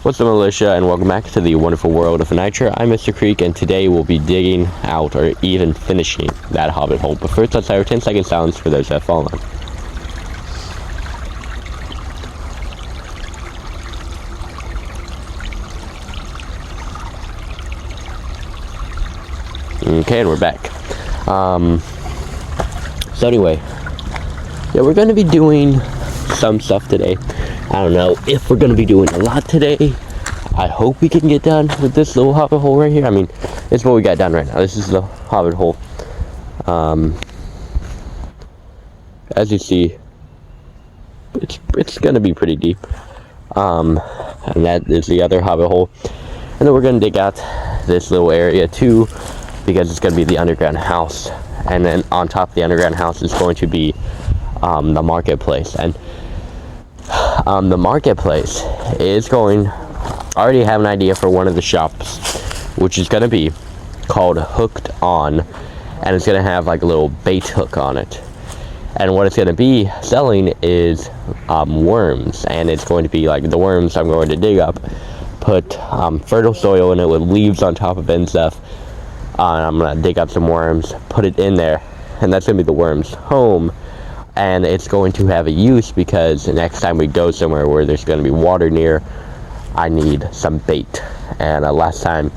What's up, militia, and welcome back to the wonderful world of Nitro. I'm Mr.Creekyt, and today we'll be digging out, or even finishing, that hobbit hole. But first, let's have our 10-second silence for those that have fallen. Okay, and we're back. So anyway, yeah, we're going to be doing some stuff today. I don't know if we're going to be doing a lot today. I hope we can get done with this little hobbit hole right here. I mean, it's what we got done right now. This is the hobbit hole. As you see, it's going to be pretty deep. And that is the other hobbit hole. And then we're going to dig out this little area too, because it's going to be the underground house. And then on top of the underground house is going to be the marketplace. And the marketplace is going, I already have an idea for one of the shops, which is going to be called Hooked On, and it's going to have like a little bait hook on it. And what it's going to be selling is worms, and it's going to be like the worms I'm going to dig up, put fertile soil in it with leaves on top of it and stuff. I'm going to dig up some worms, put it in there, and that's going to be the worms' home. And it's going to have a use because next time we go somewhere where there's going to be water near, I need some bait. And last time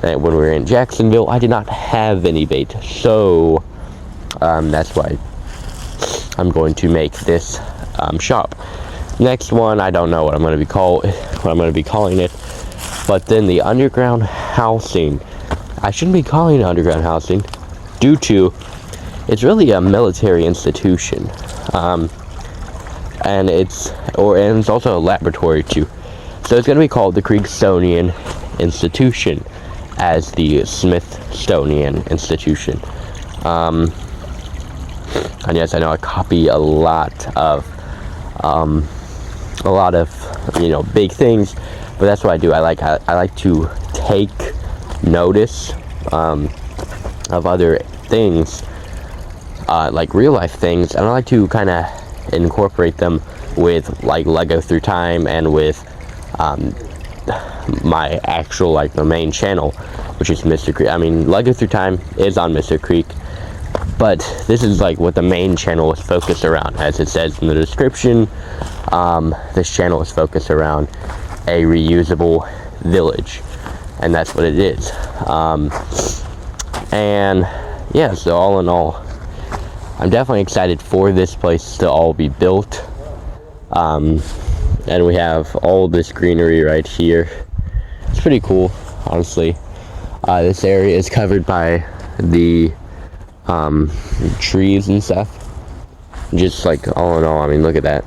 when we were in Jacksonville, I did not have any bait, so that's why I'm going to make this shop. Next one, I don't know what I'm going to be calling it. But then the underground housing, I shouldn't be calling it underground housing due to it's really a military institution, and it's also a laboratory too. So it's going to be called the Creeksonian Institution, as the Smithsonian Institution. And yes, I know I copy a lot of big things, but that's what I do. I like to take notice of other things. Like real life things, and I like to kind of incorporate them with like Lego Through Time and with my actual the main channel, which is Mr.Creekyt. I mean, Lego Through Time is on Mr.Creekyt, but this is like what the main channel is focused around. As it says in the description, this channel is focused around a reusable village, and that's what it is. And yeah, so all in all, I'm definitely excited for this place to all be built. And we have all this greenery right here. It's pretty cool, honestly. This area is covered by the trees and stuff. Just like all in all, I mean, look at that.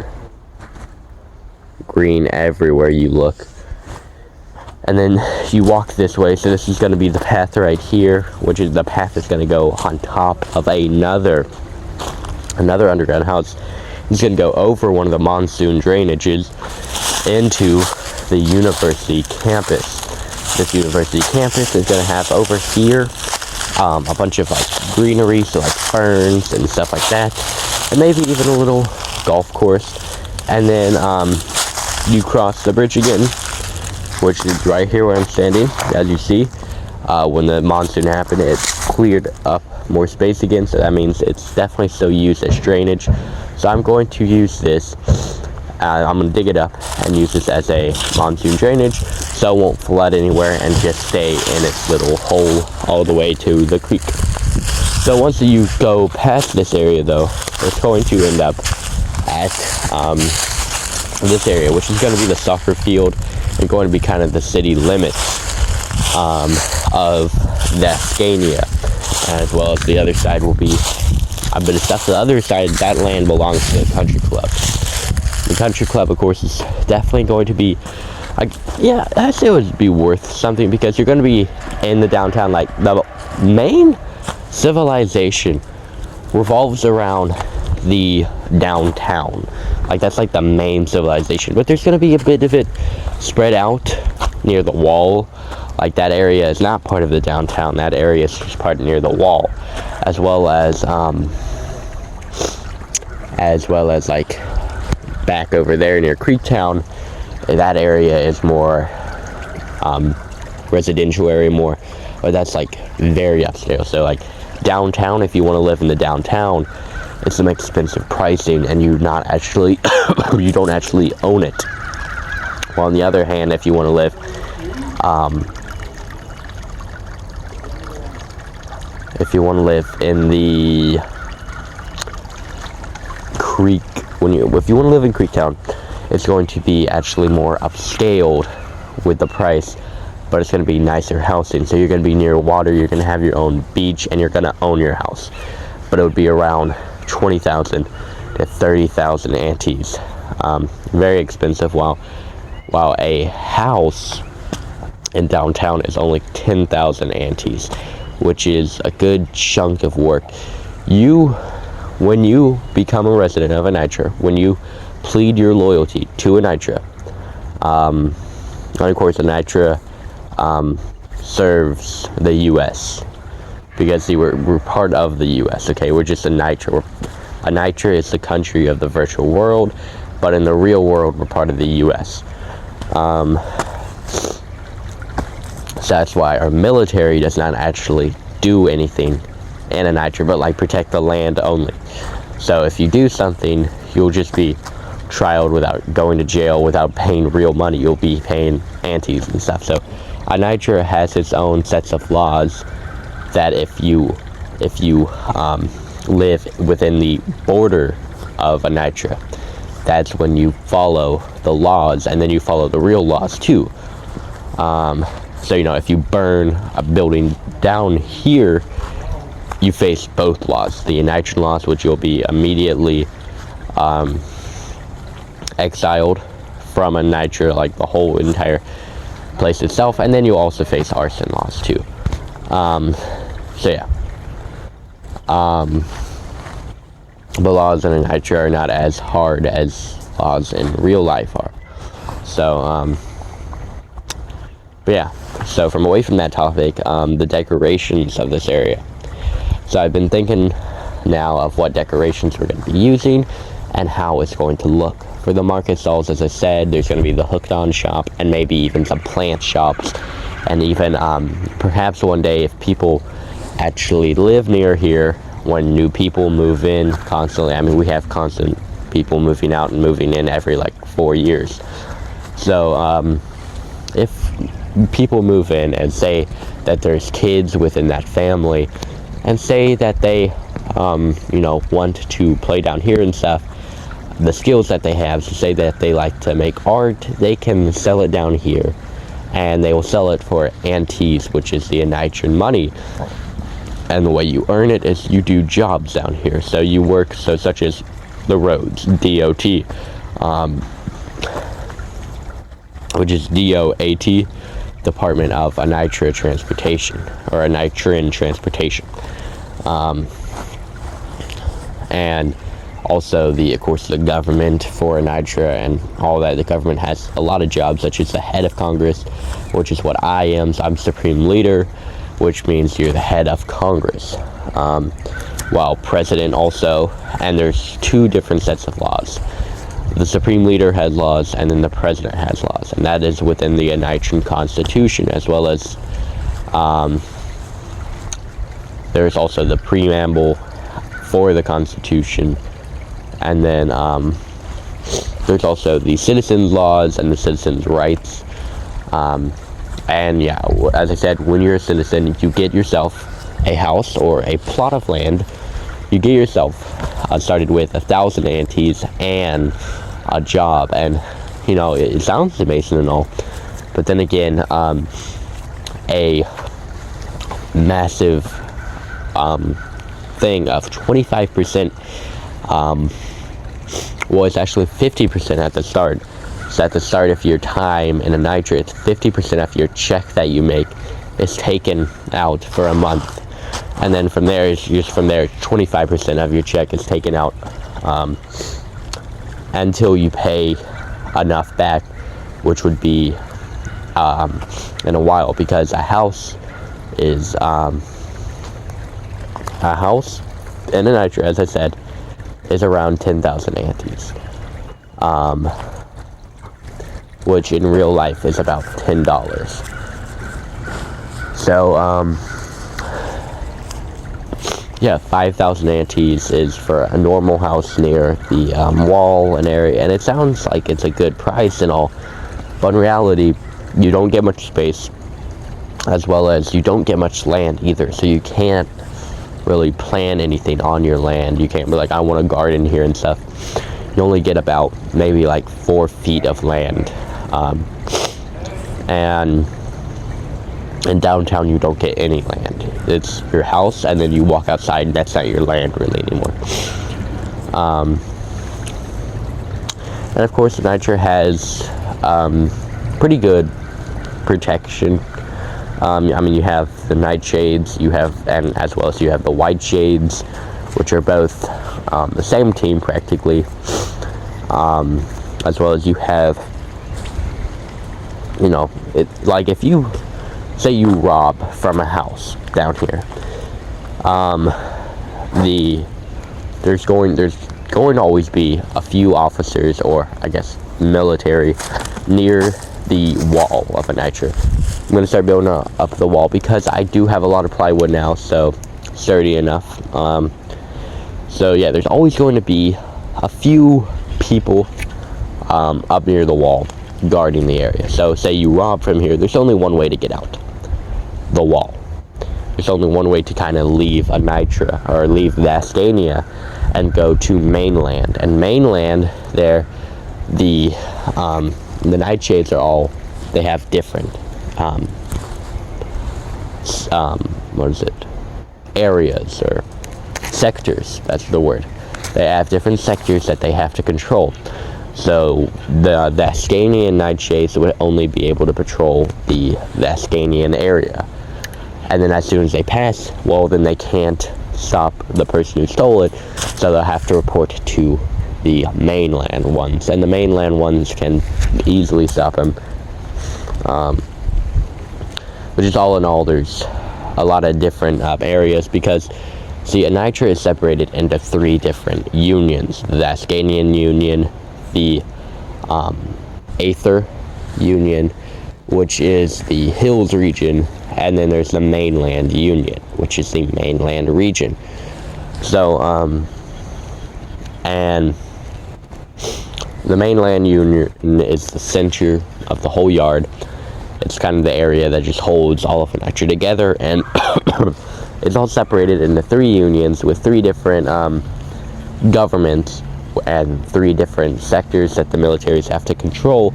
Green everywhere you look. And then you walk this way, so this is going to be the path right here, which is the path that's going to go on top of another underground house. It's going to go over one of the monsoon drainages into the university campus. This university campus is going to have over here a bunch of greenery, so ferns and stuff like that, and maybe even a little golf course. And then you cross the bridge again, which is right here where I'm standing. As you see, when the monsoon happened, it cleared up more space again, so that means it's definitely still used as drainage. So I'm going to use this, I'm going to dig it up and use this as a monsoon drainage, so it won't flood anywhere and just stay in its little hole all the way to the creek. So once you go past this area though, it's going to end up at this area, which is going to be the soccer field and going to be kind of the city limits of Dascania. As well as the other side will be but it's stuff. The other side, that land belongs to the country club. The country club, of course, is definitely going to be yeah, I'd say it would be worth something, because you're going to be in the downtown. Like the main civilization revolves around the downtown. That's like the main civilization, but there's going to be a bit of it spread out near the wall. That area is not part of the downtown. That area is just part near the wall, as well as back over there near Creektown that area is more residential area, more, or that's like very upscale. So like downtown, if you want to live in the downtown, it's some expensive pricing, and you not actually you don't actually own it. Well, on the other hand, if you want to live in the creek, if you want to live in Creektown, it's going to be actually more upscaled with the price, but it's going to be nicer housing. So you're going to be near water, you're going to have your own beach, and you're going to own your house. But it would be around 20,000 to 30,000 antes. Very expensive, while a house in downtown is only 10,000 antes, which is a good chunk of work. When you become a resident of Anitra, when you plead your loyalty to Anitra, and of course Anitra serves the U.S. because we're part of the U.S. Okay, we're just Anitra. Anitra is the country of the virtual world, but in the real world, we're part of the U.S. So that's why our military does not actually do anything in Anitra, but like protect the land only. So if you do something, you'll just be trialed without going to jail, without paying real money. You'll be paying antes and stuff. So Anitra has its own sets of laws that if you live within the border of Anitra, that's when you follow the laws, and then you follow the real laws too. So if you burn a building down here, you face both laws, the Anitran laws, which you'll be immediately exiled from Anitra, like the whole entire place itself, and then you also face arson laws too. So yeah, the laws in Anitra are not as hard as laws in real life are. So but yeah, so from away from that topic, the decorations of this area. So I've been thinking now of what decorations we're going to be using and how it's going to look. For the market stalls, as I said, there's going to be the hooked on shop and maybe even some plant shops, and even perhaps one day, if people actually live near here, when new people move in constantly. I mean, we have constant people moving out and moving in every like 4 years. So if people move in and say that there's kids within that family, and say that they want to play down here and stuff, the skills that they have, to say that they like to make art, they can sell it down here, and they will sell it for antes, which is the Anitran money. And the way you earn it is you do jobs down here. So you work, such as the roads, DOT, which is DOAT, Department of Anitra Transportation, or Anitran Transportation. And also of course the government for Anitra and all that. The government has a lot of jobs, such as the head of Congress, which is what I am. So I'm Supreme Leader, which means you're the head of Congress. While President also, and there's two different sets of laws. The Supreme Leader has laws, and then the President has laws, and that is within the Anitran Constitution, as well as there's also the preamble for the Constitution, and then there's also the citizens' laws and the citizens' rights. And yeah, as I said, when you're a citizen, you get yourself a house or a plot of land. You get yourself started with 1,000 antes and a job, and it sounds amazing and all, but then again, a massive thing of 25%, it's actually 50% at the start. So at the start of your time in Anitra, it's 50% of your check that you make is taken out for a month, and then from there, 25% of your check is taken out until you pay enough back, which would be in a while, because a house is a house in Anitra, as I said, is around 10,000 antes. which in real life is about $10. So, yeah, 5,000 antes is for a normal house near the wall and area, and it sounds like it's a good price and all, but in reality, you don't get much space, as well as you don't get much land either, so you can't really plan anything on your land. You can't be like, I want a garden here and stuff. You only get about maybe like 4 feet of land, and in downtown you don't get any land. It's your house, and then you walk outside, and that's not your land really anymore. And of course, Nitra has pretty good protection. I mean, you have the nightshades, you have, and as well as you have the white shades, which are both the same team practically. As well as you have, you know, like if you say you rob from a house down here, there's going to always be a few officers, or I guess military, near the wall of a Nitra. I'm going to start building up the wall because I do have a lot of plywood now, so sturdy enough. So yeah, there's always going to be a few people up near the wall guarding the area. So say you rob from here, there's only one way to get out the wall. There's only one way to kind of leave a Nitra, or leave Vascania, and go to mainland. And mainland, there, the nightshades are all, they have different what is it, areas or sectors, that's the word. They have different sectors that they have to control. So the Vascanian nightshades would only be able to patrol the Vascanian area, and then as soon as they pass, well, then they can't stop the person who stole it, so they'll have to report to the mainland ones, and the mainland ones can easily stop them. Which is all in all, there's a lot of different areas, because see, a Nitra is separated into 3 different unions: the Vascanian Union, the Aether Union, which is the Hills region, and then there's the Mainland Union, which is the mainland region. So, and the Mainland Union is the center of the whole yard. It's kind of the area that just holds all of Nitra together, and it's all separated into 3 unions with 3 different governments and 3 different sectors that the militaries have to control,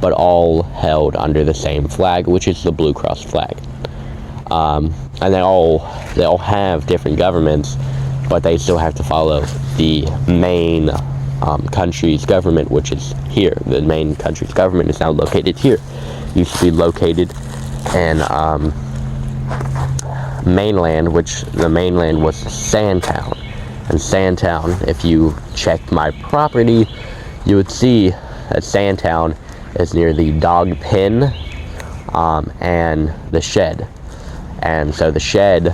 but all held under the same flag, which is the Blue Cross flag. And they all have different governments, but they still have to follow the main country's government, which is here. The main country's government is now located here. Used to be located in mainland, which the mainland was Sandtown. And Sandtown, if you checked my property, you would see that Sandtown is near the dog pen and the shed. And so the shed,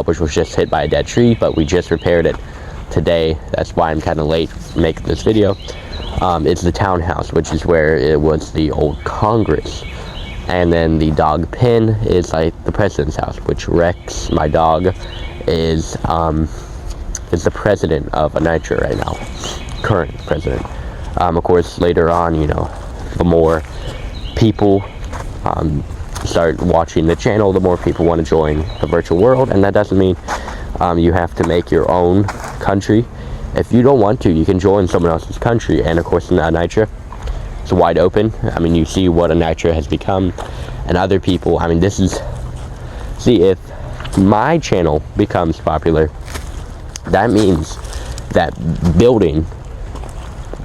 which was just hit by a dead tree, but we just repaired it today, that's why I'm kind of late making this video. It's the townhouse, which is where it was the old Congress. And then the dog pen is like the president's house, which Rex, my dog, is the president of a Nitra right now, current president. Of course, later on, you know, the more people start watching the channel, the more people want to join the virtual world, and that doesn't mean you have to make your own country. If you don't want to, you can join someone else's country, and of course in Nitra, it's wide open. I mean, you see what a Nitra has become, and other people, I mean, this is, see, if my channel becomes popular, that means that building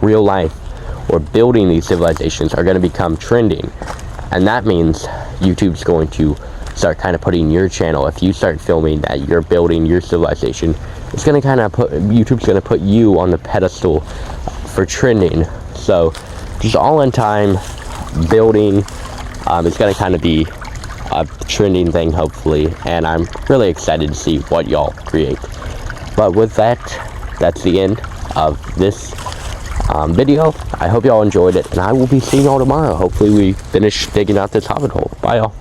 real life or building these civilizations are going to become trending, and that means YouTube's going to start kind of putting your channel, if you start filming that you're building your civilization, it's going to kind of YouTube's going to put you on the pedestal for trending. So just all in time building, it's going to kind of be a trending thing, hopefully, and I'm really excited to see what y'all create. But with that, that's the end of this video. I hope y'all enjoyed it, and I will be seeing y'all tomorrow. Hopefully we finish digging out this hobbit hole. Bye, y'all.